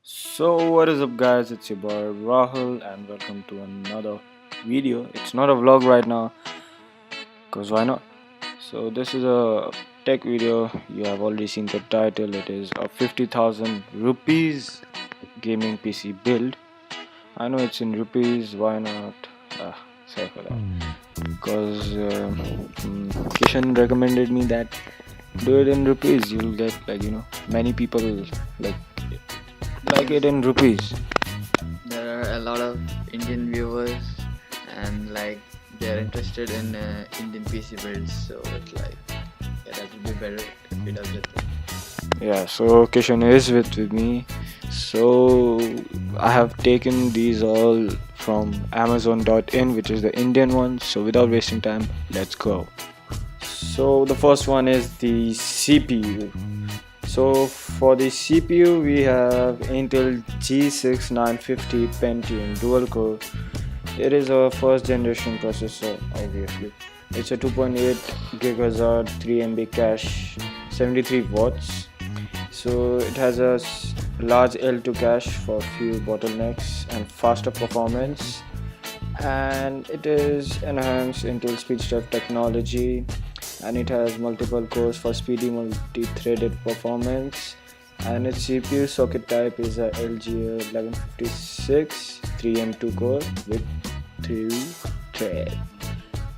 So what is up guys, it's your boy Rahul and welcome to another video. It's not a vlog right now because why not? So this is a tech video. You have already seen the title. It is a 50,000 rupees gaming PC build. I know it's in rupees, why not? Sorry for that, because Kishan recommended me that do it in rupees. You'll get many people like like it in rupees. There are a lot of Indian viewers and they're interested in Indian PC builds, so it's that would be better if he does it. Yeah, so Kishan is with me. So I have taken these all from Amazon.in, which is the Indian one. So without wasting time, let's go. So the first one is the CPU. So for the CPU, we have Intel G6 950 Pentium dual core. It is a first generation processor, obviously. It's a 2.8 GHz 3 MB cache, 73 watts. So it has a large L2 cache for few bottlenecks and faster performance, and it is enhanced Intel SpeedStep technology, and it has multiple cores for speedy multi-threaded performance, and its CPU socket type is a LGA 1156 3M2 core with 3 threads.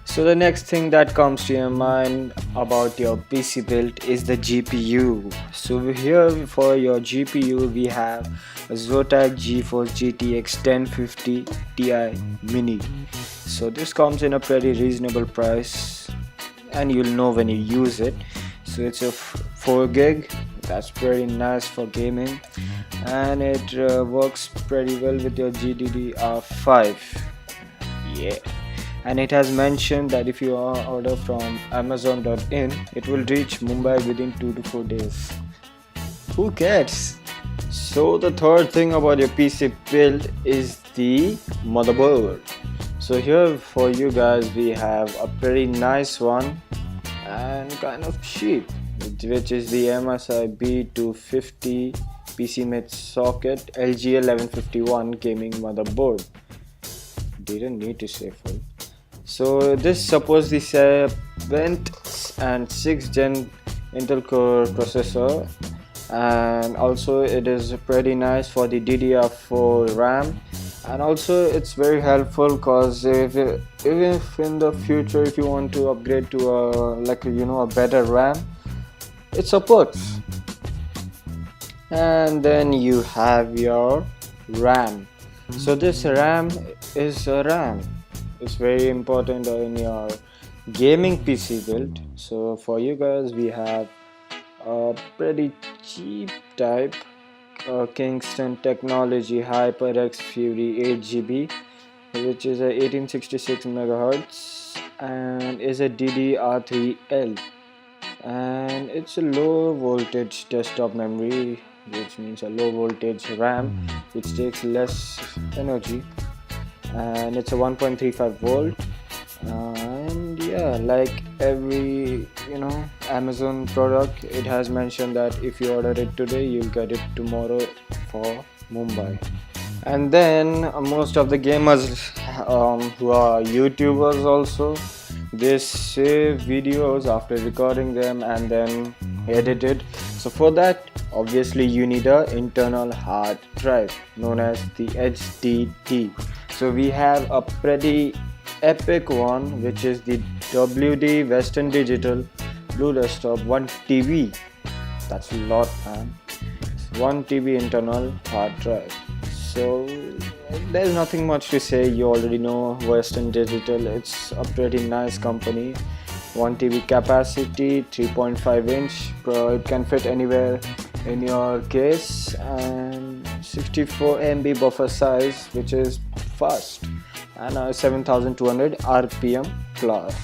So the next thing that comes to your mind about your PC build is the GPU. So here for your GPU we have a Zotac GeForce GTX 1050 Ti Mini. So this comes in a pretty reasonable price and you'll know when you use it. So it's a 4 gig, that's pretty nice for gaming, and it works pretty well with your GDDR5. Yeah. And it has mentioned that if you order from Amazon.in, it will reach Mumbai within 2 to 4 days. Who cares? So the third thing about your PC build is the motherboard. So here for you guys we have a pretty nice one and kind of cheap, which is the MSI B250 PC mid socket LGA 1151 gaming motherboard. Didn't need to say full. So this supports the 7th and 6th gen Intel Core processor, and also it is pretty nice for the DDR4 RAM, and also it's very helpful because even if in the future if you want to upgrade to a better RAM, it supports. And then you have your RAM. So this RAM is a RAM. It's very important in your gaming PC build. So for you guys we have a pretty cheap type Kingston Technology HyperX Fury 8GB, which is a 1866 MHz and is a DDR3L, and it's a low voltage desktop memory, which means a low voltage RAM which takes less energy, and it's a 1.35 volt. And yeah, like every Amazon product, it has mentioned that if you order it today you'll get it tomorrow for Mumbai. And then most of the gamers who are YouTubers also, they save videos after recording them and then edit it. So for that, obviously you need a internal hard drive known as the HDD. So we have a pretty epic one, which is the WD Western Digital Blue Desktop 1 TB. That's a lot, man. 1 TB internal hard drive. So there's nothing much to say. You already know Western Digital. It's a pretty nice company. 1 TB capacity, 3.5 inch. It can fit anywhere in your case, and 64 MB buffer size, which is fast, and 7200 RPM plus.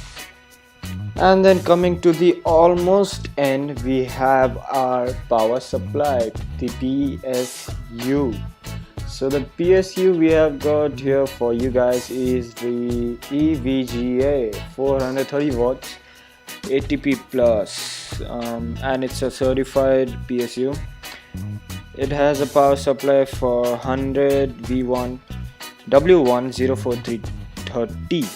And then coming to the almost end, we have our power supply, the PSU. So the PSU we have got here for you guys is the EVGA 430 watts ATP plus, and it's a certified PSU. It has a power supply for 100 V1 W104330,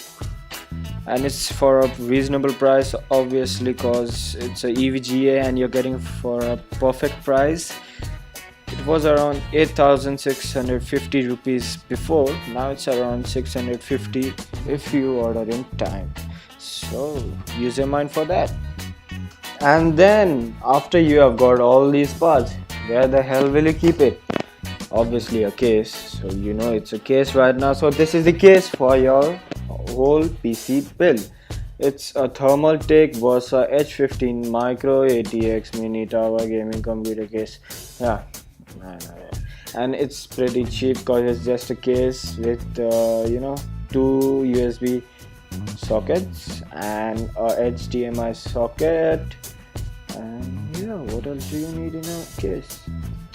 and it's for a reasonable price, obviously, cause it's a EVGA and you're getting for a perfect price. It was around 8,650 rupees before. Now it's around 650 if you order in time. So use your mind for that. And then after you have got all these parts, where the hell will you keep it? Obviously a case. So you know it's a case right now. So this is the case for your whole PC build. It's a Thermaltake Versa H15 Micro ATX Mini Tower Gaming Computer case. Yeah, and it's pretty cheap because it's just a case with two USB sockets and a HDMI socket, and yeah, what else do you need in a case?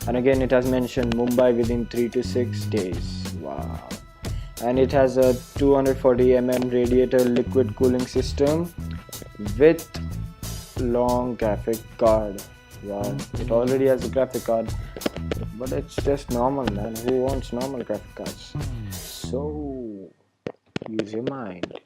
And again, it has mentioned Mumbai within 3 to 6 days. Wow. And it has a 240 radiator liquid cooling system with long graphic card. Wow, it already has a graphic card, but it's just normal, man. Who wants normal graphic cards? So use your mind.